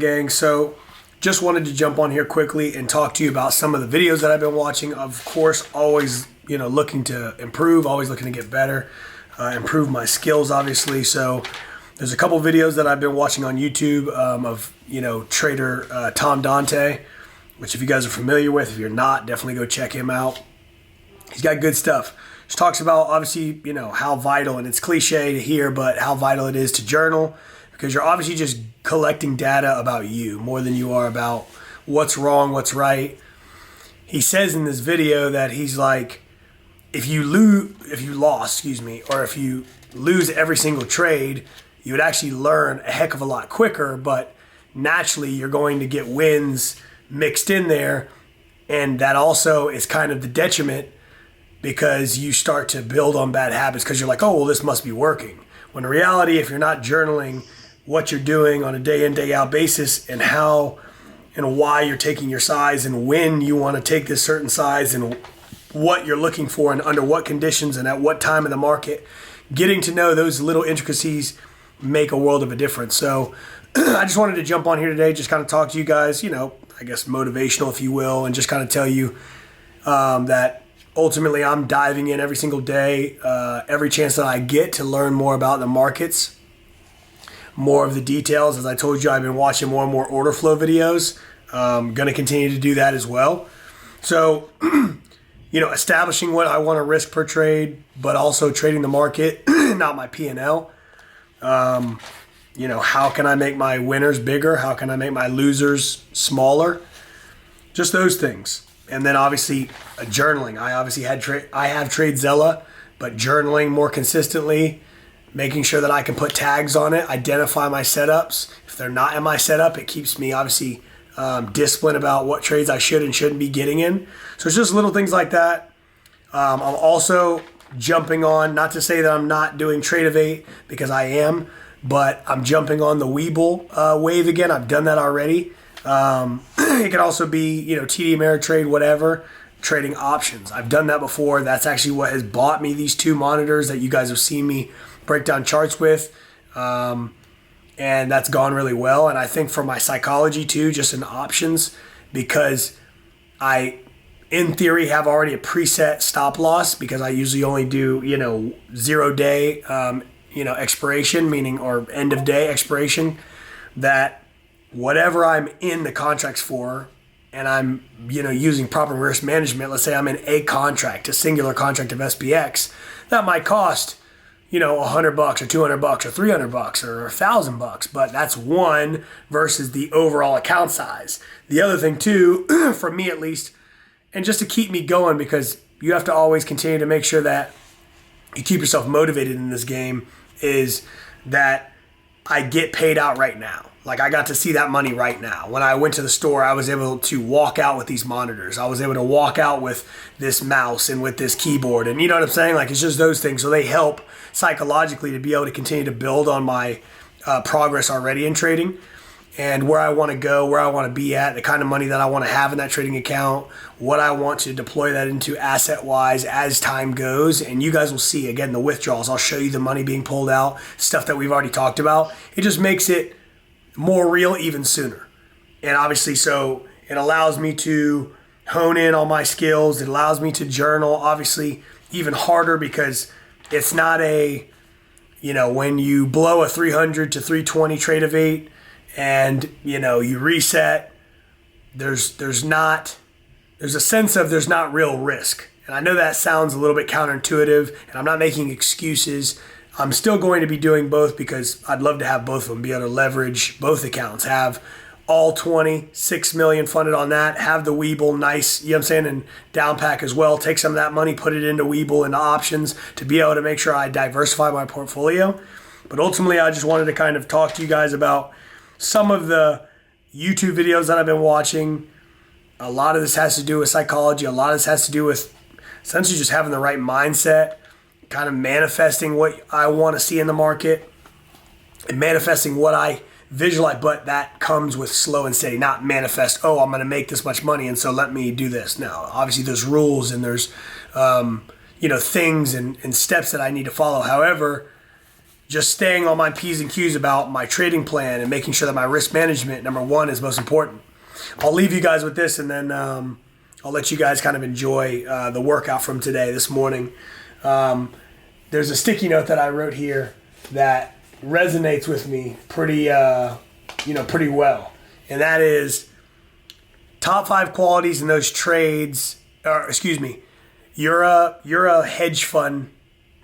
gang? So just wanted to jump on here quickly and talk to you about some of the videos that I've been watching. Of course, always, looking to improve, always looking to get better, improve my skills, obviously. So there's a couple videos that I've been watching on YouTube of, trader Tom Dante, which if you guys are familiar with, if you're not, definitely go check him out. He's got good stuff. Just talks about, obviously, how vital, and it's cliche to hear, but how vital it is to journal, because you're obviously just collecting data about you more than you are about what's wrong, what's right. He says in this video that he's like, if you lose every single trade, you would actually learn a heck of a lot quicker, but naturally you're going to get wins mixed in there, and that also is kind of the detriment, because you start to build on bad habits because you're like, oh, well, this must be working. When in reality, if you're not journaling what you're doing on a day in, day out basis, and how and why you're taking your size, and when you want to take this certain size, and what you're looking for, and under what conditions, and at what time in the market, getting to know those little intricacies make a world of a difference. So I just wanted to jump on here today, just kind of talk to you guys, I guess motivational, if you will, and just kind of tell you that ultimately I'm diving in every single day, every chance that I get, to learn more about the markets, more of the details. As I told you, I've been watching more and more order flow videos. Going to continue to do that as well. So, establishing what I want to risk per trade, but also trading the market, not my P&L. How can I make my winners bigger? How can I make my losers smaller? Just those things. And then obviously journaling. I obviously have TradeZella, but journaling more consistently, making sure that I can put tags on it, identify my setups. If they're not in my setup, it keeps me obviously disciplined about what trades I should and shouldn't be getting in. So it's just little things like that. I'm also jumping on, not to say that I'm not doing tradovate, because I am, but I'm jumping on the Webull wave again. I've done that already. It can also be, TD Ameritrade, whatever, trading options. I've done that before. That's actually what has bought me these two monitors that you guys have seen me break down charts with. And that's gone really well. And I think for my psychology too, just in options, because I, in theory, have already a preset stop loss, because I usually only do, 0 day, expiration, meaning, or end of day expiration, that whatever I'm in the contracts for, and I'm, using proper risk management, let's say I'm in a contract, a singular contract of SPX, that might cost, $100 or $200 or $300 or $1,000, but that's one versus the overall account size. The other thing too, for me at least, and just to keep me going, because you have to always continue to make sure that you keep yourself motivated in this game, is that I get paid out right now. Like, I got to see that money right now. When I went to the store, I was able to walk out with these monitors. I was able to walk out with this mouse and with this keyboard. And you know what I'm saying? Like, it's just those things. So they help psychologically to be able to continue to build on my progress already in trading, and where I want to go, where I want to be at, the kind of money that I want to have in that trading account, what I want to deploy that into asset-wise as time goes. And you guys will see, again, the withdrawals. I'll show you the money being pulled out, stuff that we've already talked about. It just makes it more real even sooner. And obviously, so it allows me to hone in on my skills. It allows me to journal, obviously, even harder, because it's not a, when you blow a 300 to 320 tradovate and, you reset, there's a sense of there's not real risk. And I know that sounds a little bit counterintuitive, and I'm not making excuses. I'm still going to be doing both, because I'd love to have both of them, be able to leverage both accounts, have all 6 million funded on that, have the Webull nice, and down pack as well, take some of that money, put it into Webull, into options, to be able to make sure I diversify my portfolio. But ultimately, I just wanted to kind of talk to you guys about some of the YouTube videos that I've been watching. A lot of this has to do with psychology. A lot of this has to do with essentially just having the right mindset, kind of manifesting what I want to see in the market, and manifesting what I visualize, but that comes with slow and steady, not manifest, oh, I'm going to make this much money, and so let me do this. No, obviously there's rules and there's, things and steps that I need to follow. However, just staying on my P's and Q's about my trading plan and making sure that my risk management, number one, is most important. I'll leave you guys with this, and then I'll let you guys kind of enjoy the workout from today, this morning. There's a sticky note that I wrote here that resonates with me pretty well. And that is top 5 qualities in those trades, or excuse me, you're a hedge fund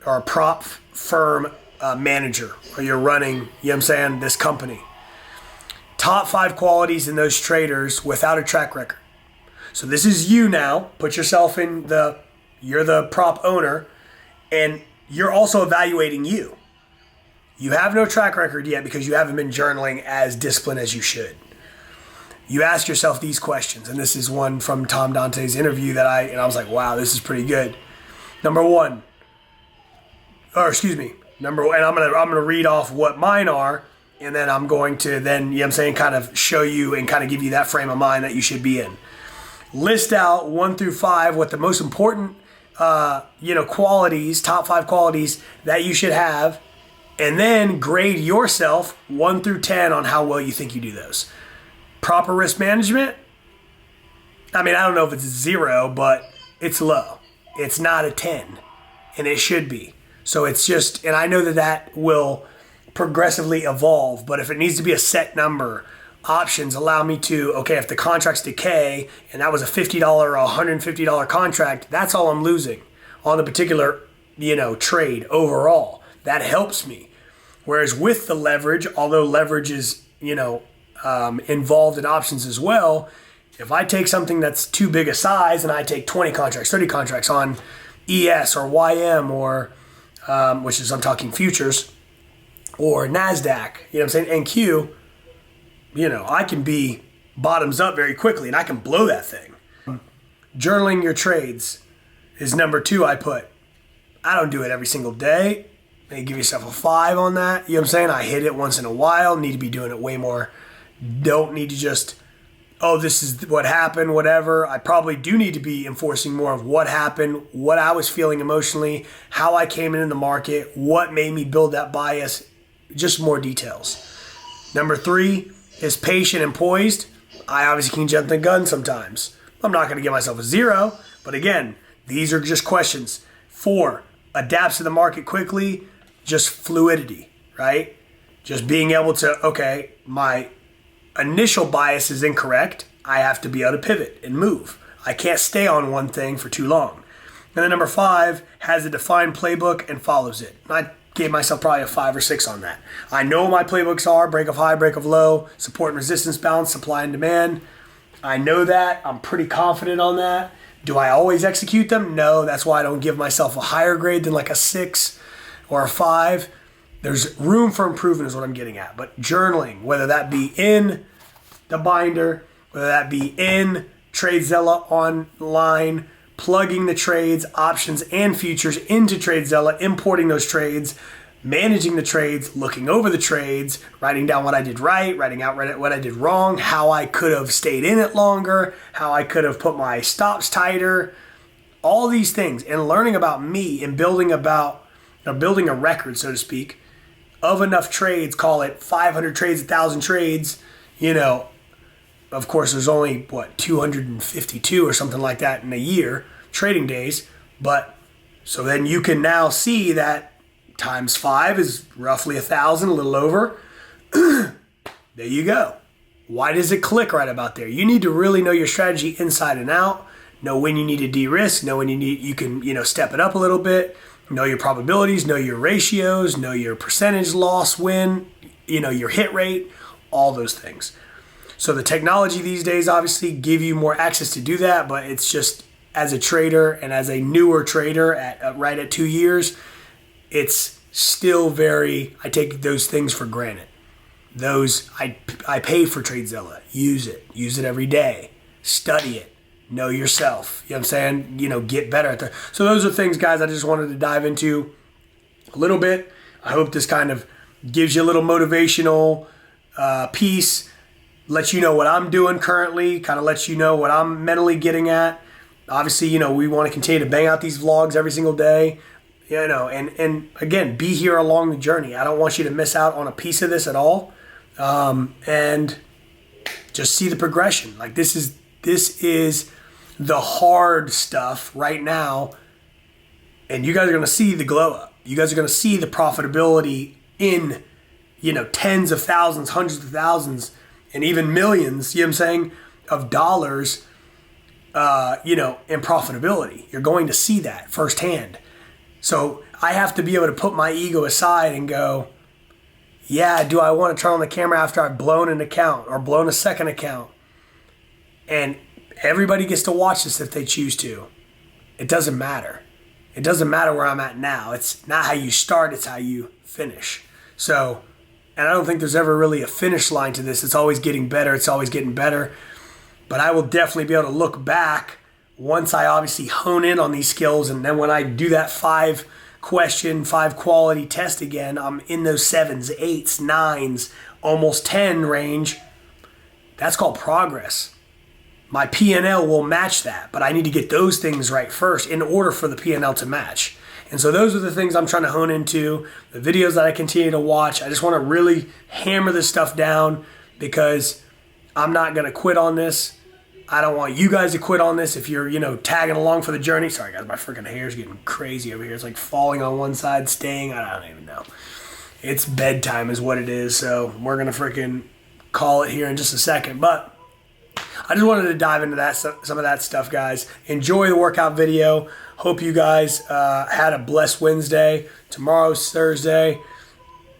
or a prop firm manager, or you're running, you know what I'm saying, this company. Top 5 qualities in those traders without a track record. So this is you now. Put yourself in you're the prop owner, and you're also evaluating you. You have no track record yet because you haven't been journaling as disciplined as you should. You ask yourself these questions, and this is one from Tom Dante's interview that I was like, wow, this is pretty good. Number one, and I'm gonna read off what mine are, and then I'm going to then, you know what I'm saying, kind of show you and kind of give you that frame of mind that you should be in. List out 1 through 5 what the most important qualities, top 5 qualities that you should have, and then grade yourself 1 through 10 on how well you think you do those. Proper risk management, I mean, I don't know if it's 0, but it's low. It's not a 10, and it should be. So it's just, and I know that will progressively evolve, but if it needs to be a set number, options allow me to, okay, if the contracts decay, and that was a $50 or $150 contract, that's all I'm losing on the particular, trade overall. That helps me. Whereas with the leverage, although leverage is, involved in options as well, if I take something that's too big a size and I take 20 contracts, 30 contracts on ES or YM or, which is I'm talking futures, or NASDAQ, you know what I'm saying, NQ, I can be bottoms up very quickly and I can blow that thing. Journaling your trades is number 2 I put. I don't do it every single day. Maybe give yourself a 5 on that. You know what I'm saying? I hit it once in a while. Need to be doing it way more. Don't need to just, this is what happened, whatever. I probably do need to be enforcing more of what happened, what I was feeling emotionally, how I came in the market, what made me build that bias, just more details. Number 3 is patient and poised. I obviously can jump the gun sometimes. I'm not going to give myself a 0, but again, these are just questions. 4, adapts to the market quickly, just fluidity, right? Just being able to, okay, my initial bias is incorrect. I have to be able to pivot and move. I can't stay on one thing for too long. And then number 5, has a defined playbook and follows it. I gave myself probably a 5 or 6 on that. I know what my playbooks are: break of high, break of low, support and resistance balance, supply and demand. I know that. I'm pretty confident on that. Do I always execute them? No. That's why I don't give myself a higher grade than like a 6 or a 5. There's room for improvement is what I'm getting at. But journaling, whether that be in the binder, whether that be in TradeZella online, plugging the trades, options, and futures into TradeZella, importing those trades, managing the trades, looking over the trades, writing down what I did right, writing out what I did wrong, how I could have stayed in it longer, how I could have put my stops tighter, all these things, and learning about me and building a record, so to speak, of enough trades, call it 500 trades, 1,000 trades, of course, there's only, 252 or something like that in a year, trading days. But so then you can now see that times 5 is roughly 1,000, a little over. There you go. Why does it click right about there? You need to really know your strategy inside and out, know when you need to de-risk, know when you can step it up a little bit, know your probabilities, know your ratios, know your percentage loss win, your hit rate, all those things. So the technology these days obviously give you more access to do that, but it's just as a trader and as a newer trader right at 2 years, it's still I take those things for granted. Those, I pay for TradeZella. Use it every day. Study it. Know yourself. You know what I'm saying? Get better at that. So those are things, guys, I just wanted to dive into a little bit. I hope this kind of gives you a little motivational piece. Let you know what I'm doing currently, kind of let you know what I'm mentally getting at. Obviously, we want to continue to bang out these vlogs every single day. You know, and again, be here along the journey. I don't want you to miss out on a piece of this at all. And just see the progression. Like this is the hard stuff right now. And you guys are going to see the glow up. You guys are going to see the profitability in, you know, tens of thousands, hundreds of thousands, and even millions, you know what I'm saying, of dollars, you know, in profitability. You're going to see that firsthand. So I have to be able to put my ego aside and go, yeah, do I want to turn on the camera after I've blown an account or blown a second account? And everybody gets to watch this if they choose to. It doesn't matter. It doesn't matter where I'm at now. It's not how you start, it's how you finish. So, and I don't think there's ever really a finish line to this. It's always getting better. It's always getting better. But I will definitely be able to look back once I obviously hone in on these skills, and then when I do that 5-question, 5-quality test again, I'm in those 7s, 8s, 9s, almost 10 range. That's called progress. My P&L will match that, but I need to get those things right first in order for the P&L to match. And so those are the things I'm trying to hone into, the videos that I continue to watch. I just want to really hammer this stuff down because I'm not going to quit on this. I don't want you guys to quit on this if you're, you know, tagging along for the journey. Sorry, guys, my freaking hair's getting crazy over here. It's like falling on one side, staying. I don't even know. It's bedtime is what it is, so we're going to freaking call it here in just a second. But I just wanted to dive into that, some of that stuff, guys. Enjoy the workout video. Hope you guys had a blessed Wednesday. Tomorrow's Thursday.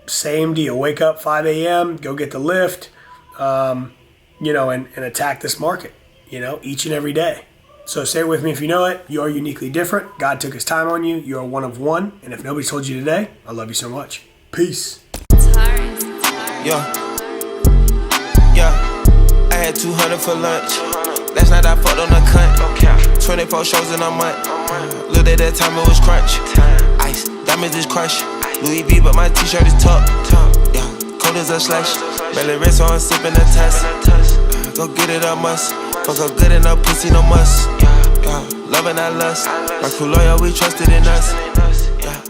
Same deal. Wake up 5 a.m., go get the lift, you know, and attack this market. You know, each and every day. So say it with me if you know it. You are uniquely different. God took his time on you. You are one of one. And if nobody told you today, I love you so much. Peace. Yeah. I had 200 for lunch. Last night I fucked on a cunt. 24 shows in a month. Looked at that time, it was crunch. Ice, diamonds is crushed. Louis V, but my t-shirt is tucked. Yeah, cold as a slush. Belly wrist on, sipping a test. Go get it, I must. Fuck up good enough, pussy no must. Yeah, love and I lust. My crew loyal, we trusted in us. Yeah.